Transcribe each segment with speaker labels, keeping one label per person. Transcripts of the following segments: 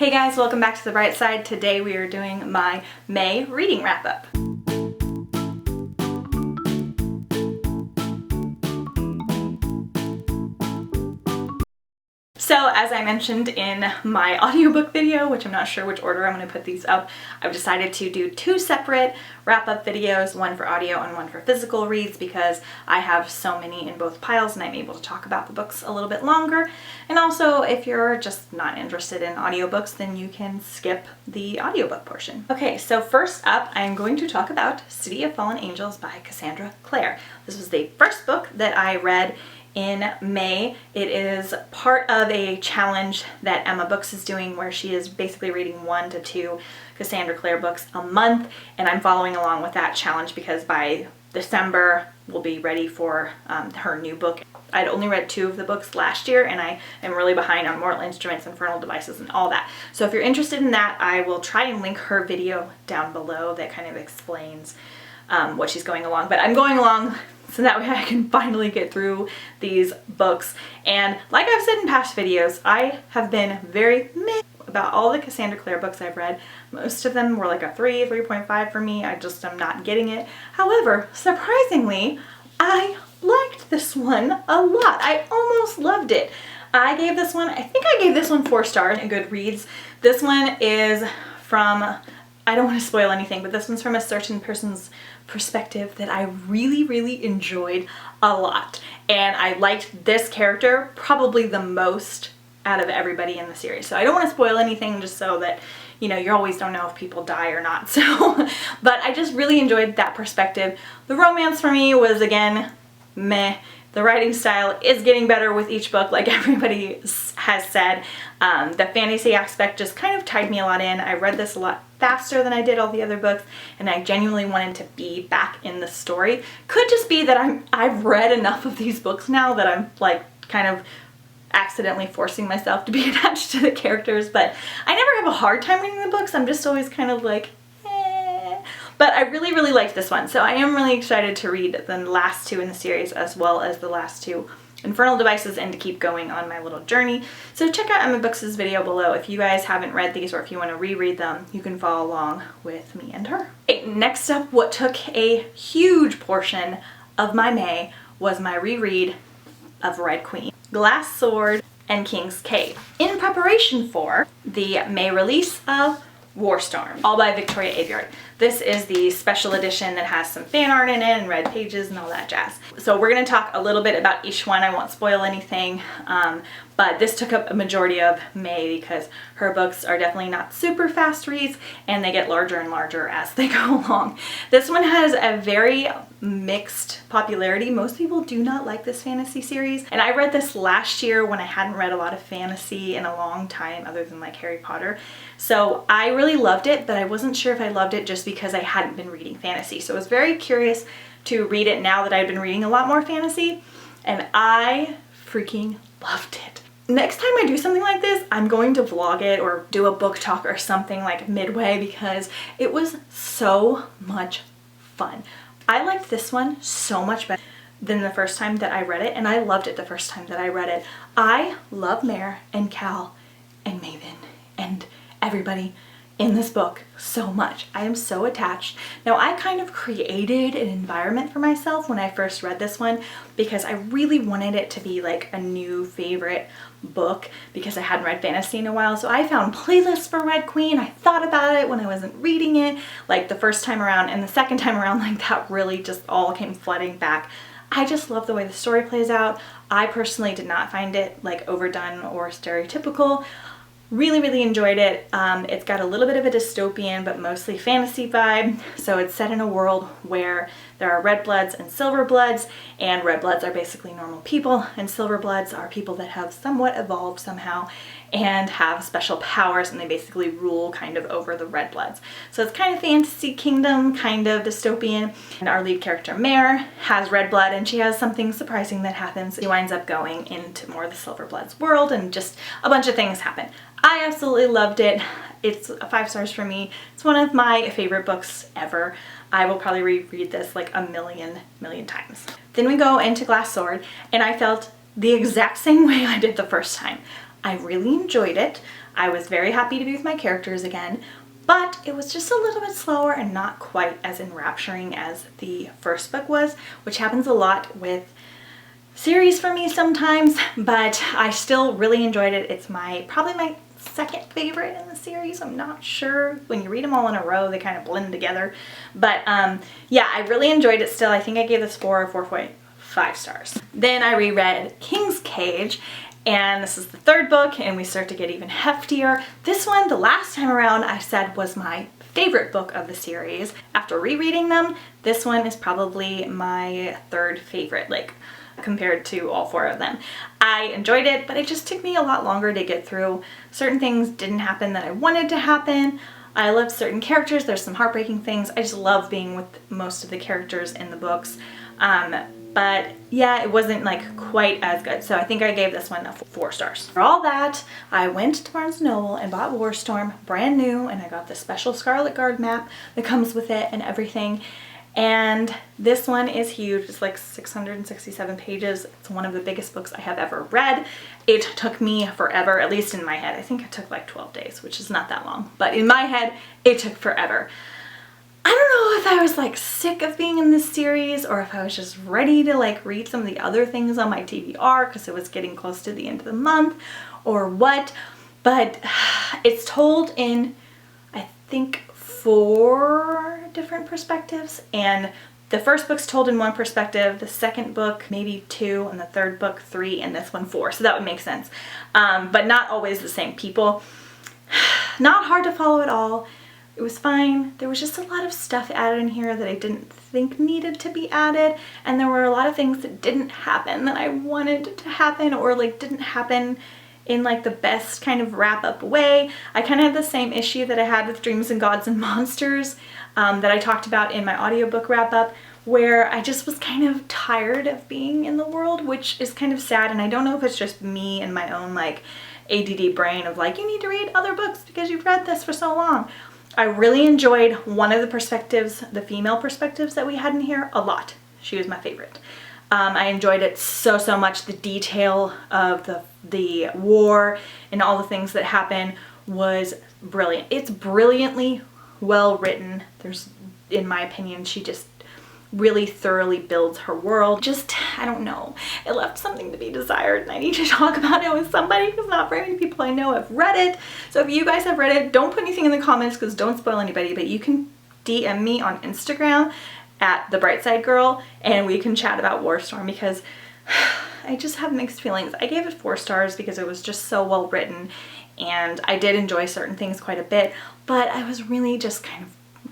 Speaker 1: Hey guys, welcome back to The Bright Side. Today we are doing my May reading wrap-up. So as I mentioned in my audiobook video, which I'm not sure which order I'm going to put these up, I've decided to do two separate wrap-up videos, one for audio and one for physical reads, because I have so many in both piles and I'm able to talk about the books a little bit longer. And also, if you're just not interested in audiobooks, then you can skip the audiobook portion. Okay, so first up, I'm going to talk about City of Fallen Angels by Cassandra Clare. This was the first book that I read in May. It is part of a challenge that Emma Books is doing where she is basically reading 1 to 2 Cassandra Clare books a month, and I'm following along with that challenge because by December we'll be ready for her new book. I'd only read 2 of the books last year and I am really behind on Mortal Instruments, Infernal Devices, and all that. So if you're interested in that, I will try and link her video down below that kind of explains what she's going along. But I'm going along so that way I can finally get through these books. And like I've said in past videos, I have been very meh about all the Cassandra Clare books I've read. Most of them were like a 3, 3.5 for me. I just am not getting it. However, surprisingly, I liked this one a lot. I almost loved it. I think I gave this one 4 stars in Goodreads. This one is from, I don't want to spoil anything, but this one's from a certain person's perspective that I really enjoyed a lot. And I liked this character probably the most out of everybody in the series. So I don't want to spoil anything just so that, you know, you always don't know if people die or not. So, but I just really enjoyed that perspective. The romance for me was, again, meh. The writing style is getting better with each book, like everybody has said. The fantasy aspect just kind of tied me a lot in. I read this a lot faster than I did all the other books, and I genuinely wanted to be back in the story. Could just be that I've read enough of these books now that I'm like kind of accidentally forcing myself to be attached to the characters, but I never have a hard time reading the books. I'm just always kind of like, but I really liked this one. So I am really excited to read the last 2 in the series as well as the last 2 Infernal Devices and to keep going on my little journey. So check out Emma Books' video below. If you guys haven't read these or if you want to reread them, you can follow along with me and her. Okay, next up, what took a huge portion of my May was my reread of Red Queen, Glass Sword, and King's Cave in preparation for the May release of Warstorm, all by Victoria Aveyard. This is the special edition that has some fan art in it and red pages and all that jazz. So we're going to talk a little bit about each one. I won't spoil anything, but this took up a majority of May because her books are definitely not super fast reads and they get larger and larger as they go along. This one has a very mixed popularity. Most people do not like this fantasy series, and I read this last year when I hadn't read a lot of fantasy in a long time other than like Harry Potter. So I really loved it, but I wasn't sure if I loved it just because I hadn't been reading fantasy. So I was very curious to read it now that I've been reading a lot more fantasy, and I freaking loved it. Next time I do something like this, I'm going to vlog it or do a book talk or something like midway because it was so much fun. I liked this one so much better than the first time that I read it, and I loved it the first time that I read it. I love Mare and Cal and Maven and everybody in this book so much. I am so attached. Now, I kind of created an environment for myself when I first read this one because I really wanted it to be like a new favorite book because I hadn't read fantasy in a while. So I found playlists for Red Queen. I thought about it when I wasn't reading it like the first time around, and the second time around, like that really just all came flooding back. I just love the way the story plays out. I personally did not find it like overdone or stereotypical. Really enjoyed it. It's got a little bit of a dystopian but mostly fantasy vibe. So it's set in a world where there are red bloods and silver bloods, and red bloods are basically normal people and silver bloods are people that have somewhat evolved somehow and have special powers, and they basically rule kind of over the red bloods. So it's kind of fantasy kingdom, kind of dystopian. And our lead character Mare has red blood, and she has something surprising that happens. She winds up going into more of the silver bloods world, and just a bunch of things happen. I absolutely loved it. It's 5 stars for me. It's one of my favorite books ever. I will probably reread this like a million times. Then we go into Glass Sword, and I felt the exact same way I did the first time. I really enjoyed it. I was very happy to be with my characters again, but it was just a little bit slower and not quite as enrapturing as the first book was, which happens a lot with series for me sometimes, but I still really enjoyed it. It's probably my second favorite in the series. I'm not sure. When you read them all in a row, they kind of blend together. But yeah, I really enjoyed it still. I think I gave this 4 or 4.5 stars. Then I reread King's Cage, and this is the third book, and we start to get even heftier. This one, the last time around, I said was my favorite book of the series. After rereading them, this one is probably my third favorite, like compared to all 4 of them. I enjoyed it, but it just took me a lot longer to get through. Certain things didn't happen that I wanted to happen. I loved certain characters. There's some heartbreaking things. I just love being with most of the characters in the books. But yeah, it wasn't like quite as good. So I think I gave this one 4 stars. For all that, I went to Barnes & Noble and bought Warstorm brand new, and I got the special Scarlet Guard map that comes with it and everything. And this one is huge. It's like 667 pages. It's one of the biggest books I have ever read. It took me forever, at least in my head. I think it took like 12 days, which is not that long. But in my head, it took forever. I don't know if I was like sick of being in this series or if I was just ready to like read some of the other things on my TBR because it was getting close to the end of the month or what. But it's told in, I think, 4 different perspectives, and the first book's told in 1 perspective, the second book maybe 2, and the third book 3, and this one 4, so that would make sense. But not always the same people. Not hard to follow at all. It was fine. There was just a lot of stuff added in here that I didn't think needed to be added, and there were a lot of things that didn't happen that I wanted to happen, or like didn't happen in like the best kind of wrap-up way. I kind of had the same issue that I had with Dreams and Gods and Monsters that I talked about in my audiobook wrap-up, where I just was kind of tired of being in the world, which is kind of sad, and I don't know if it's just me and my own like ADD brain of like, you need to read other books because you've read this for so long. I really enjoyed one of the perspectives, the female perspectives that we had in here, a lot. She was my favorite. I enjoyed it so much. The detail of the war and all the things that happen was brilliant. It's brilliantly well written. In my opinion, she just really thoroughly builds her world. Just, I don't know. It left something to be desired, and I need to talk about it with somebody because not very many people I know have read it. So if you guys have read it, don't put anything in the comments because don't spoil anybody, but you can DM me on Instagram at The Brightside Girl, and we can chat about Warstorm because I just have mixed feelings. I gave it 4 stars because it was just so well written, and I did enjoy certain things quite a bit, but I was really just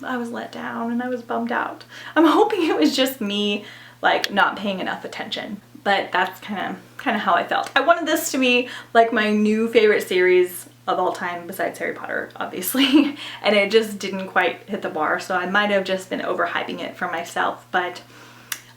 Speaker 1: I was let down and I was bummed out. I'm hoping it was just me like not paying enough attention, but that's kind of how I felt. I wanted this to be like my new favorite series of all time besides Harry Potter, obviously, and it just didn't quite hit the bar, so I might have just been overhyping it for myself, but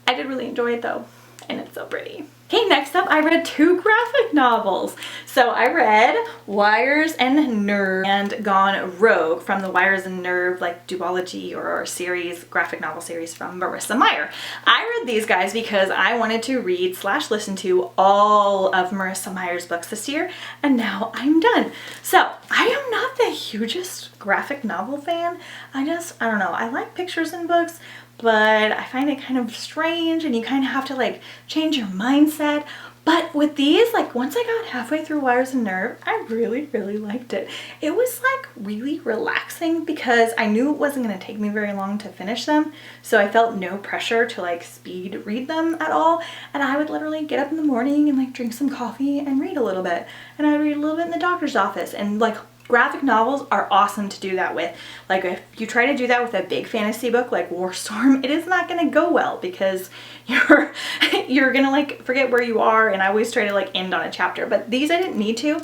Speaker 1: I did really enjoy it though, and it's so pretty. Okay, next up I read 2 graphic novels. So I read Wires and Nerve and Gone Rogue from the Wires and Nerve like duology or series, graphic novel series from Marissa Meyer. I read these guys because I wanted to read / listen to all of Marissa Meyer's books this year, and now I'm done. So I am not the hugest graphic novel fan. I don't know, I like pictures in books, but I find it kind of strange and you kind of have to like change your mindset. But with these, like once I got halfway through Wires and Nerve, I really liked it. It was like really relaxing because I knew it wasn't going to take me very long to finish them. So I felt no pressure to like speed read them at all. And I would literally get up in the morning and like drink some coffee and read a little bit. And I'd read a little bit in the doctor's office, and like graphic novels are awesome to do that with. Like if you try to do that with a big fantasy book like Warstorm, it is not going to go well because you're gonna like forget where you are, and I always try to like end on a chapter, but these I didn't need to.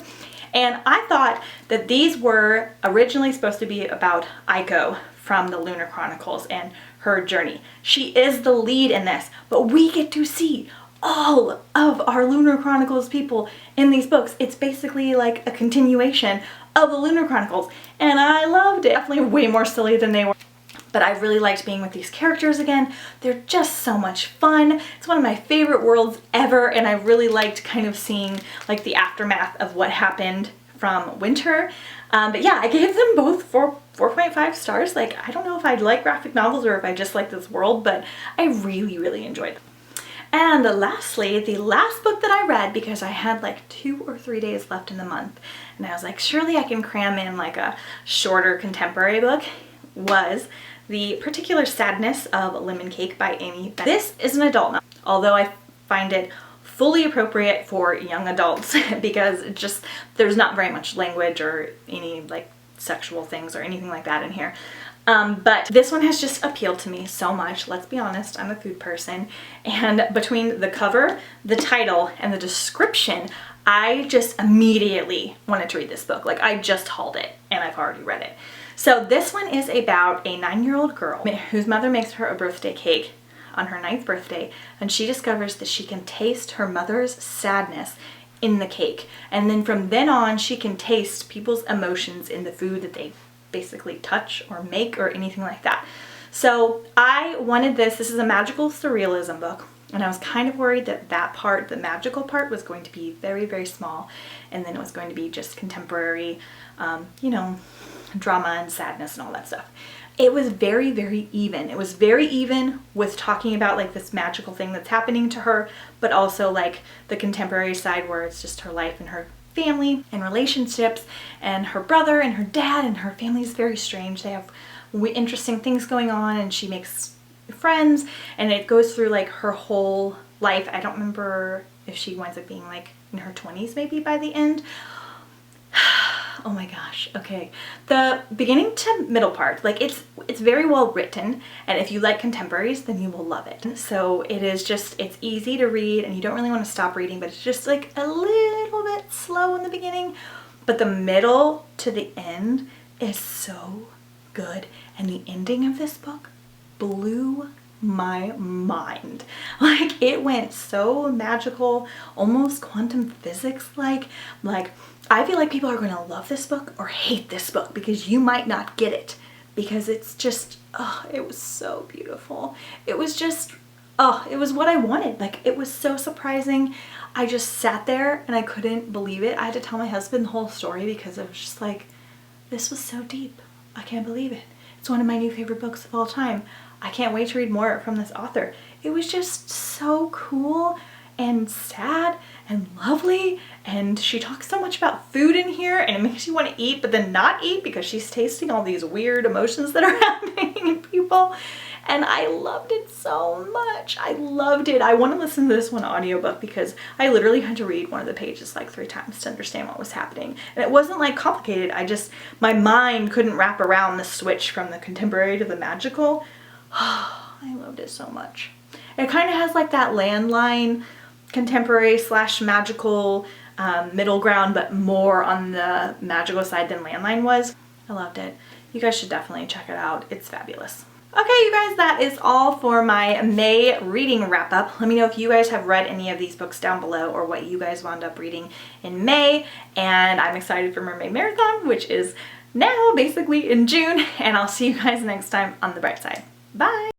Speaker 1: And I thought that these were originally supposed to be about Aiko from the Lunar Chronicles and her journey. She is the lead in this, but we get to see all of our Lunar Chronicles people in these books. It's basically like a continuation of the Lunar Chronicles, and I loved it. Definitely way more silly than they were, but I really liked being with these characters again. They're just so much fun. It's one of my favorite worlds ever, and I really liked kind of seeing like the aftermath of what happened from winter. But yeah, I gave them both 4.5 stars. Like, I don't know if I like graphic novels or if I just like this world, but I really, really enjoyed them. And lastly, the last book that I read, because I had like 2 or 3 days left in the month, and I was like, surely I can cram in like a shorter contemporary book, was The Particular Sadness of Lemon Cake by Amy. This is an adult novel, although I find it fully appropriate for young adults because it just, there's not very much language or any like sexual things or anything like that in here. But this one has just appealed to me so much. Let's be honest, I'm a food person, and between the cover, the title, and the description, I just immediately wanted to read this book. Like, I just hauled it and I've already read it. So this one is about a 9-year-old girl whose mother makes her a birthday cake on her 9th birthday, and she discovers that she can taste her mother's sadness in the cake. And then from then on, she can taste people's emotions in the food that they basically touch or make or anything like that. So I wanted this. This is a magical surrealism book, and I was kind of worried that that part, the magical part, was going to be very, very small, and then it was going to be just contemporary, you know, drama and sadness and all that stuff. It was very, very even. It was very even with talking about like this magical thing that's happening to her, but also like the contemporary side where it's just her life and her family and relationships and her brother and her dad, and her family is very strange. They have interesting things going on, and she makes friends, and it goes through like her whole life. I don't remember if she winds up being like in her 20s maybe by the end. Oh my gosh. Okay. The beginning to middle part, like it's very well written, and if you like contemporaries, then you will love it. So it is just, it's easy to read and you don't really want to stop reading, but it's just like a little bit slow in the beginning, but the middle to the end is so good. And the ending of this book blew my mind. Like, it went so magical, almost quantum physics like I feel like people are going to love this book or hate this book, because you might not get it, because it's just, oh, it was so beautiful. It was just, oh, it was what I wanted. Like, it was so surprising. I just sat there and I couldn't believe it. I had to tell my husband the whole story because it was just like, this was so deep. I can't believe it. It's one of my new favorite books of all time. I can't wait to read more from this author. It was just so cool and sad and lovely, and she talks so much about food in here, and it makes you want to eat but then not eat because she's tasting all these weird emotions that are happening in people, and I loved it so much. I loved it. I want to listen to this one audiobook because I literally had to read one of the pages like 3 times to understand what was happening, and it wasn't like complicated. My mind couldn't wrap around the switch from the contemporary to the magical. I loved it so much. It kind of has like that landline contemporary / magical middle ground, but more on the magical side than landline was. I loved it. You guys should definitely check it out. It's fabulous. Okay, you guys, that is all for my May reading wrap up. Let me know if you guys have read any of these books down below, or what you guys wound up reading in May. And I'm excited for Mermaid Marathon, which is now basically in June, and I'll see you guys next time on the bright side. Bye!